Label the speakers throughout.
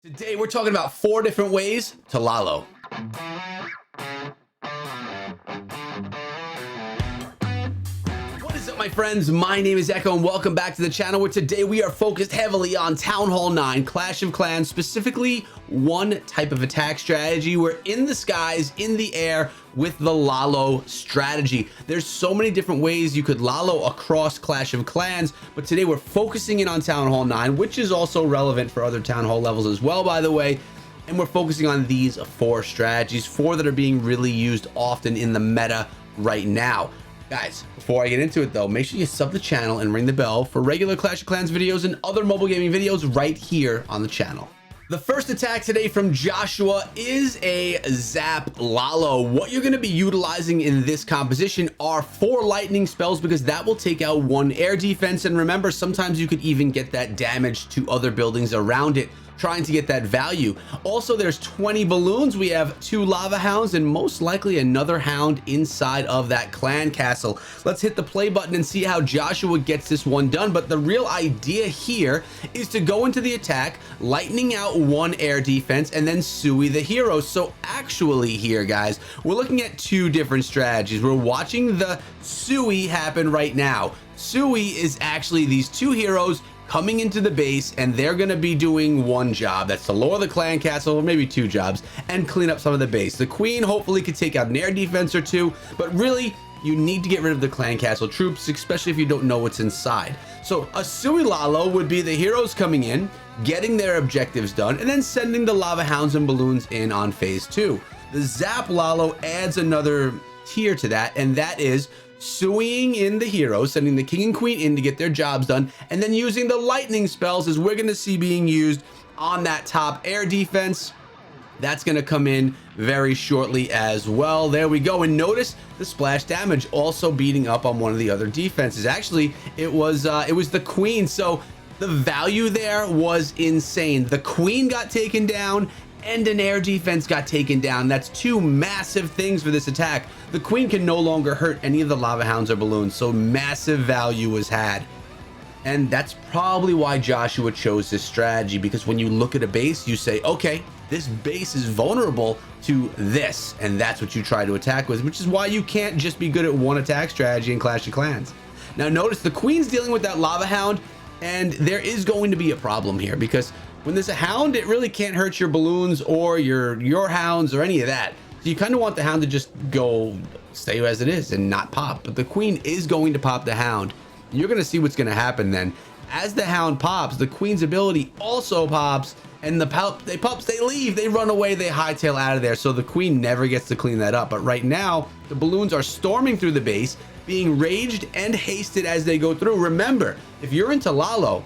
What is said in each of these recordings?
Speaker 1: Today we're talking about 4 different ways to LavaLoon. What is up, my friends? My name is Echo and welcome back to the channel, where today we are focused heavily on Town Hall 9 Clash of Clans, specifically one type of attack strategy. We're in the skies, in the air, with the LavaLoon strategy. There's so many different ways you could LavaLoon across Clash of Clans, but today we're focusing in on Town Hall 9, which is also relevant for other Town Hall levels as well, by the way. And we're focusing on these 4 strategies, 4 that are being really used often in the meta right now. Guys, before I get into it though, make sure you sub the channel and ring the bell for regular Clash of Clans videos and other mobile gaming videos right here on the channel. The first attack today from Joshua is a ZapLalo. What you're going to be utilizing in this composition are 4 lightning spells, because that will take out 1 air defense. And remember, sometimes you could even get that damage to other buildings around it, trying to get that value. Also, there's 20 balloons. We have 2 lava hounds and most likely another hound inside of that clan castle. Let's hit the play button and see how Joshua gets this one done. But the real idea here is to go into the attack, lightning out 1 air defense, and then Sui the hero. So actually here, guys, we're looking at 2 different strategies. We're watching the Sui happen right now. Sui is actually these 2 heroes coming into the base, and they're going to be doing 1 job. That's to lower the clan castle, or maybe 2 jobs, and clean up some of the base. The queen hopefully could take out an air defense or 2, but really you need to get rid of the clan castle troops, especially if you don't know what's inside. So a Sui Lalo would be the heroes coming in, getting their objectives done, and then sending the lava hounds and balloons in on phase 2. The ZapLalo adds another tier to that, and that is Suiing in the heroes, sending the king and queen in to get their jobs done, and then using the lightning spells, as we're going to see being used on that top air defense. That's going to come in very shortly as well. There we go. And notice the splash damage also beating up on one of the other defenses. Actually, it was the queen. So the value there was insane. The queen got taken down and an air defense got taken down. That's 2 massive things for this attack. The queen can no longer hurt any of the lava hounds or balloons, so massive value was had. And that's probably why Joshua chose this strategy, because when you look at a base, you say, okay, this base is vulnerable to this, and that's what you try to attack with, which is why you can't just be good at 1 attack strategy in Clash of Clans. Now notice the queen's dealing with that lava hound, and there is going to be a problem here, because when there's a hound, it really can't hurt your balloons or your hounds or any of that. So you kind of want the hound to just go stay as it is and not pop. But the queen is going to pop the hound. You're going to see what's going to happen then. As the hound pops, the queen's ability also pops, and they leave, they run away, they hightail out of there. So the queen never gets to clean that up. But right now, the balloons are storming through the base, being raged and hasted as they go through. Remember, if you're into LavaLoon,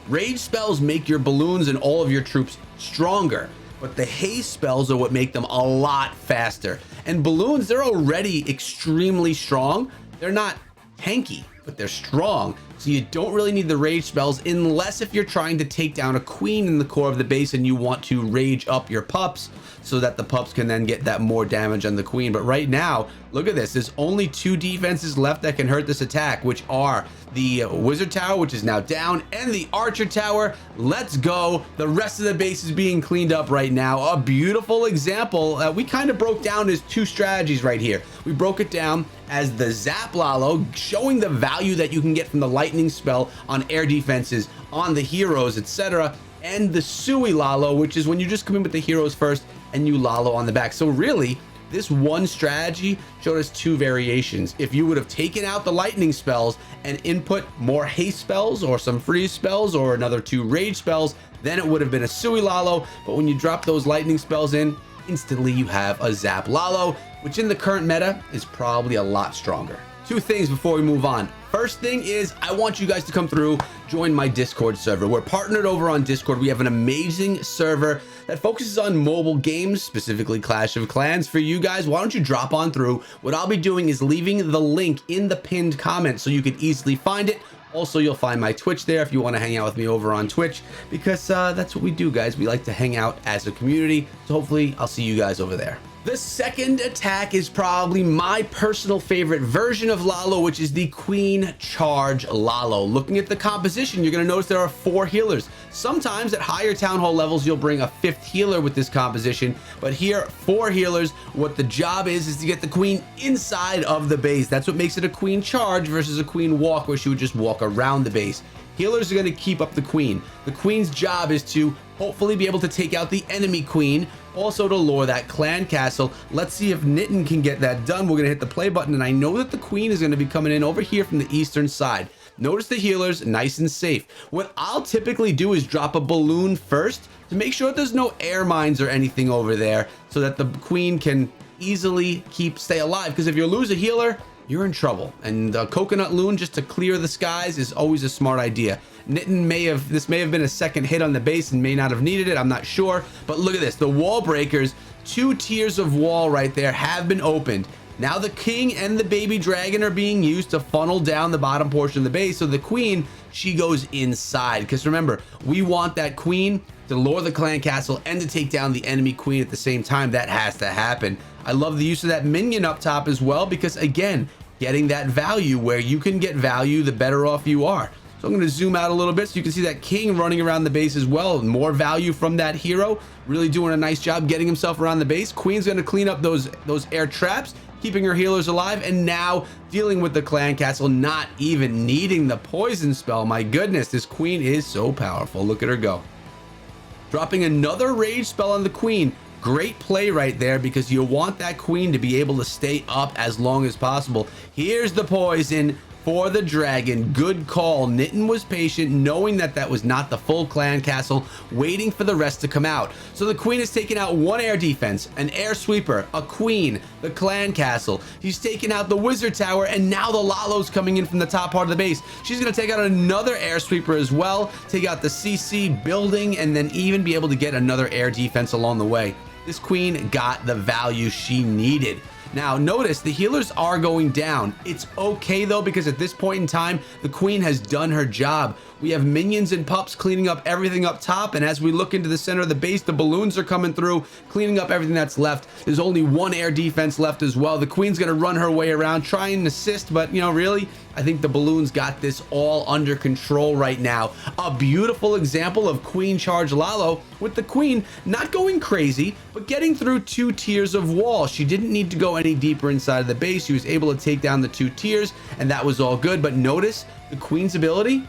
Speaker 1: rage spells make your balloons and all of your troops stronger, but the haste spells are what make them a lot faster. And balloons, they're already extremely strong. They're not tanky, but they're strong. So you don't really need the rage spells, unless if you're trying to take down a queen in the core of the base and you want to rage up your pups so that the pups can then get that more damage on the queen. But right now, look at this. There's only 2 defenses left that can hurt this attack, which are the wizard tower, which is now down, and the archer tower. Let's go. The rest of the base is being cleaned up right now. A beautiful example. We kind of broke down as 2 strategies right here. We broke it down as the ZapLalo, showing the value that you can get from the lightning spell on air defenses, on the heroes, etc., and the Sui Lalo, which is when you just come in with the heroes first and you LavaLoon on the back. So really, this one strategy showed us 2 variations. If you would have taken out the lightning spells and input more haste spells or some freeze spells or another 2 rage spells, then it would have been a Sui Lalo. But when you drop those lightning spells in, instantly you have a ZapLalo, which in the current meta is probably a lot stronger. 2 things before we move on. First thing is, I want you guys to come through, join my Discord server. We're partnered over on Discord. We have an amazing server that focuses on mobile games, specifically Clash of Clans. For you guys, why don't you drop on through? What I'll be doing is leaving the link in the pinned comment so you can easily find it. Also, you'll find my Twitch there if you want to hang out with me over on Twitch, because that's what we do, guys. We like to hang out as a community. So hopefully I'll see you guys over there. The second attack is probably my personal favorite version of LavaLoon, which is the Queen Charge LavaLoon. Looking at the composition, you're going to notice there are 4 healers. Sometimes at higher town hall levels, you'll bring a 5th healer with this composition, but here 4 healers. What the job is to get the queen inside of the base. That's what makes it a queen charge versus a queen walk, where she would just walk around the base. Healers are going to keep up the queen. The queen's job is to hopefully be able to take out the enemy queen, also to lure that clan castle. Let's see if Nitten can get that done. We're going to hit the play button, and I know that the queen is going to be coming in over here from the eastern side. Notice the healers, nice and safe. What I'll typically do is drop a balloon first to make sure there's no air mines or anything over there, so that the queen can easily stay alive, because if you lose a healer, you're in trouble. And coconut loon just to clear the skies is always a smart idea. Nitten this may have been a second hit on the base and may not have needed it, I'm not sure, but look at this, the wall breakers, 2 tiers of wall right there have been opened. Now the king and the baby dragon are being used to funnel down the bottom portion of the base, so the queen, she goes inside, because remember, we want that queen to lure the clan castle and to take down the enemy queen at the same time. That has to happen. I love the use of that minion up top as well, because again, getting that value, where you can get value, the better off you are. So I'm going to zoom out a little bit so you can see that king running around the base as well. More value from that hero, really doing a nice job getting himself around the base. Queen's going to clean up those air traps, keeping her healers alive, and now dealing with the clan castle, not even needing the poison spell. My goodness, this queen is so powerful. Look at her go. Dropping another rage spell on the queen. Great play right there, because you want that queen to be able to stay up as long as possible. Here's the poison for the dragon. Good call. Nitten was patient, knowing that that was not the full clan castle, waiting for the rest to come out. So the queen has taken out 1 air defense, an air sweeper, a queen, the clan castle. He's taken out the wizard tower, and now the Lalo's coming in from the top part of the base. She's going to take out another air sweeper as well, take out the CC building, and then even be able to get another air defense along the way. This queen got the value she needed. Now notice the healers are going down. It's okay though, because at this point in time, the queen has done her job. We have minions and pups cleaning up everything up top, and as we look into the center of the base, the balloons are coming through, cleaning up everything that's left. There's only 1 air defense left as well. The queen's gonna run her way around, try and assist, but you know, really, I think the balloons got this all under control right now. A beautiful example of queen charge Lalo, with the queen not going crazy, but getting through 2 tiers of wall. She didn't need to go any deeper inside of the base. She was able to take down the 2 tiers, and that was all good. But notice the queen's ability,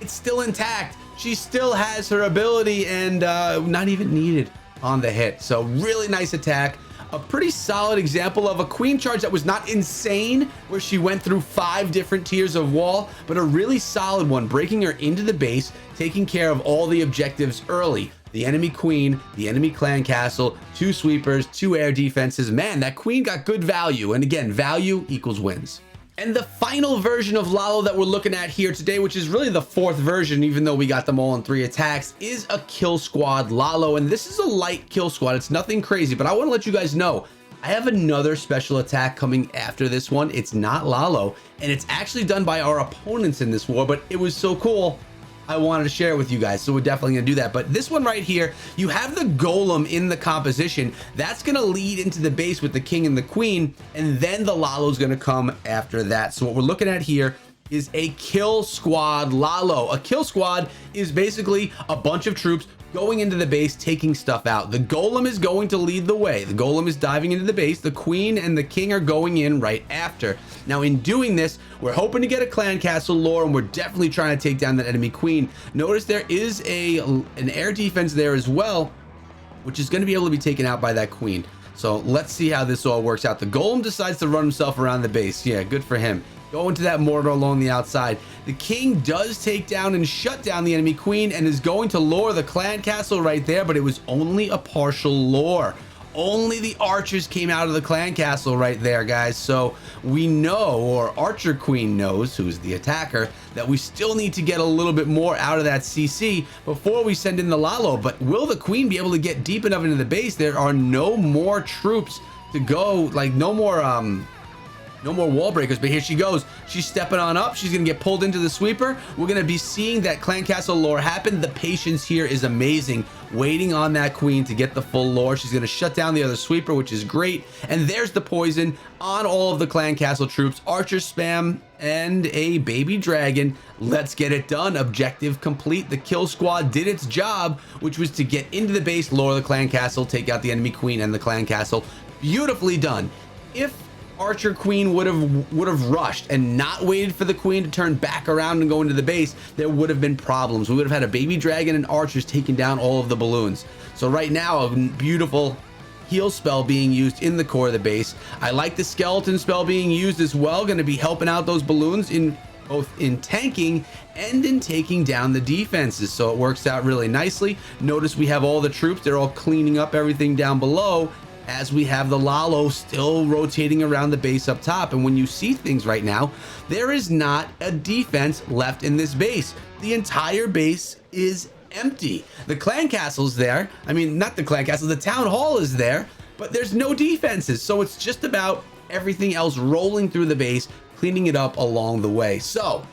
Speaker 1: it's still intact. She still has her ability, and not even needed on the hit. So really nice attack. A pretty solid example of a queen charge that was not insane, where she went through 5 different tiers of wall, but a really solid one, breaking her into the base, taking care of all the objectives early. The enemy queen, the enemy clan castle, 2 sweepers, 2 air defenses. Man, that queen got good value. And again, value equals wins. And the final version of Lalo that we're looking at here today, which is really the 4th version, even though we got them all in 3 attacks, is a kill squad Lalo. And this is a light kill squad. It's nothing crazy, but I want to let you guys know, I have another special attack coming after this one. It's not Lalo, and it's actually done by our opponents in this war, but it was so cool, I wanted to share it with you guys, so we're definitely gonna do that. But this one right here, you have the golem in the composition. That's gonna lead into the base with the king and the queen, and then the Lalo's gonna come after that. So what we're looking at here is a kill squad Lalo. A kill squad is basically a bunch of troops going into the base, taking stuff out. The golem is going to lead the way. The golem is diving into the base. The queen and the king are going in right after. Now in doing this, we're hoping to get a clan castle lore, and we're definitely trying to take down that enemy queen. Notice there is an air defense there as well, which is going to be able to be taken out by that queen. So let's see how this all works out. The golem decides to run himself around the base. Yeah, good for him. Go into that mortar along the outside. The king does take down and shut down the enemy queen, and is going to lure the clan castle right there, but it was only a partial lure. Only the archers came out of the clan castle right there, guys. So we know, or Archer Queen knows, who's the attacker, that we still need to get a little bit more out of that CC before we send in the Lalo. But will the queen be able to get deep enough into the base? There are no more troops to go, like no more No more wall breakers, but here she goes. She's stepping on up. She's going to get pulled into the sweeper. We're going to be seeing that clan castle lore happen. The patience here is amazing. Waiting on that queen to get the full lore. She's going to shut down the other sweeper, which is great. And there's the poison on all of the clan castle troops. Archer spam and a baby dragon. Let's get it done. Objective complete. The kill squad did its job, which was to get into the base, lure the clan castle, take out the enemy queen and the clan castle. Beautifully done. If Archer queen would have rushed and not waited for the queen to turn back around and go into the base, there would have been problems. We would have had a baby dragon and archers taking down all of the balloons. So right now, a beautiful heal spell being used in the core of the base. I like the skeleton spell being used as well. Going to be helping out those balloons in both in tanking and in taking down the defenses. So it works out really nicely. Notice we have all the troops. They're all cleaning up everything down below, as we have the LavaLoon still rotating around the base up top. And when you see things right now, there is not a defense left in this base. The entire base is empty. The clan castle's there. I mean, not the clan castle, the town hall is there, but there's no defenses. So it's just about everything else rolling through the base, cleaning it up along the way. So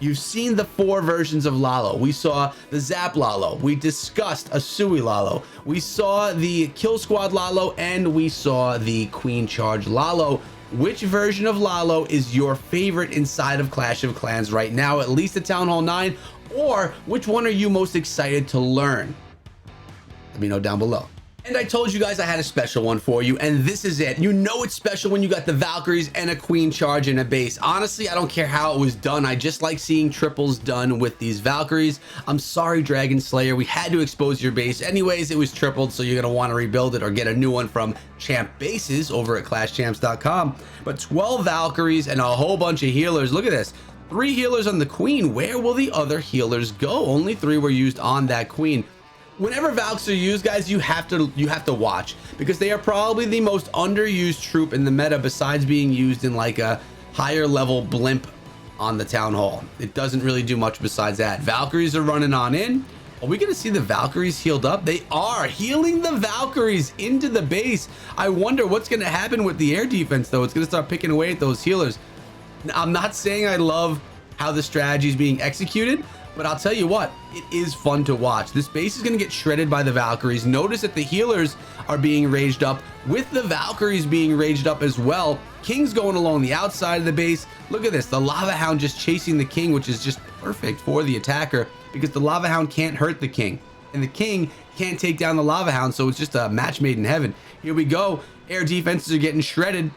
Speaker 1: you've seen the 4 versions of Lalo. We saw the ZapLalo. We discussed a Sui Lalo. We saw the Kill Squad Lalo, and we saw the Queen Charge Lalo. Which version of Lalo is your favorite inside of Clash of Clans right now, at least at Town Hall 9? Or which one are you most excited to learn? Let me know down below. And I told you guys I had a special one for you, and this is it. You know it's special when you got the Valkyries and a Queen Charge in a base. Honestly, I don't care how it was done. I just like seeing triples done with these Valkyries. I'm sorry, Dragon Slayer. We had to expose your base. Anyways, it was tripled, so you're going to want to rebuild it or get a new one from Champ Bases over at ClashChamps.com. But 12 Valkyries and a whole bunch of healers. Look at this. 3 healers on the Queen. Where will the other healers go? Only 3 were used on that Queen. Whenever Valks are used, guys, you have to watch, because they are probably the most underused troop in the meta, besides being used in like a higher level blimp on the town hall. It doesn't really do much besides that. Valkyries are running on in. Are we going to see the Valkyries healed up? They are healing the Valkyries into the base. I wonder what's going to happen with the air defense, though. It's going to start picking away at those healers. I'm not saying I love how the strategy is being executed, but I'll tell you what, it is fun to watch. This base is going to get shredded by the Valkyries. Notice that the healers are being raged up, with the Valkyries being raged up as well. King's going along the outside of the base. Look at this, the Lava Hound just chasing the King, which is just perfect for the attacker, because the Lava Hound can't hurt the King, and the King can't take down the Lava Hound, so it's just a match made in heaven. Here we go. Air defenses are getting shredded.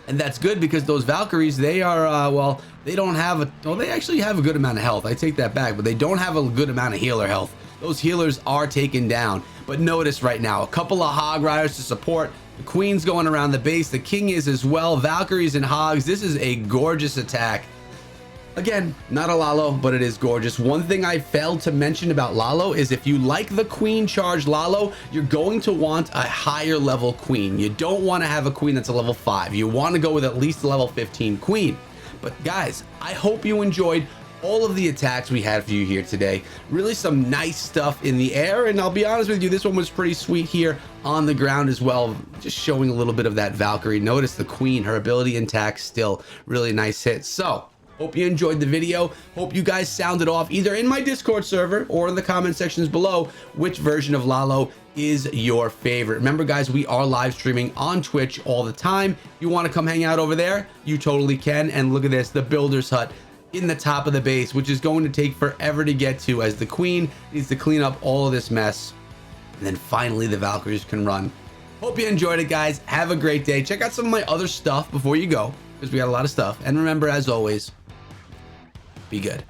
Speaker 1: And that's good, because those Valkyries, they are, well, they don't have a, well, they actually have a good amount of health. I take that back, but they don't have a good amount of healer health. Those healers are taken down. But notice right now, a couple of Hog Riders to support. The Queen's going around the base. The King is as well. Valkyries and Hogs. This is a gorgeous attack. Again, not a Lalo, but it is gorgeous. One thing I failed to mention about Lalo is if you like the Queen Charge Lalo, you're going to want a higher level Queen. You don't want to have a Queen that's a level 5. You want to go with at least a level 15 Queen. But guys, I hope you enjoyed all of the attacks we had for you here today. Really some nice stuff in the air, and I'll be honest with you, this one was pretty sweet here on the ground as well, just showing a little bit of that Valkyrie. Notice the Queen, her ability intact still. Really nice hit. So hope you enjoyed the video. Hope you guys sounded off either in my Discord server or in the comment sections below which version of Lalo is your favorite. Remember, guys, we are live streaming on Twitch all the time. If you want to come hang out over there, you totally can. And look at this, the Builder's Hut in the top of the base, which is going to take forever to get to, as the Queen needs to clean up all of this mess. And then finally the Valkyries can run. Hope you enjoyed it, guys. Have a great day. Check out some of my other stuff before you go, because we got a lot of stuff. And remember, as always, be good.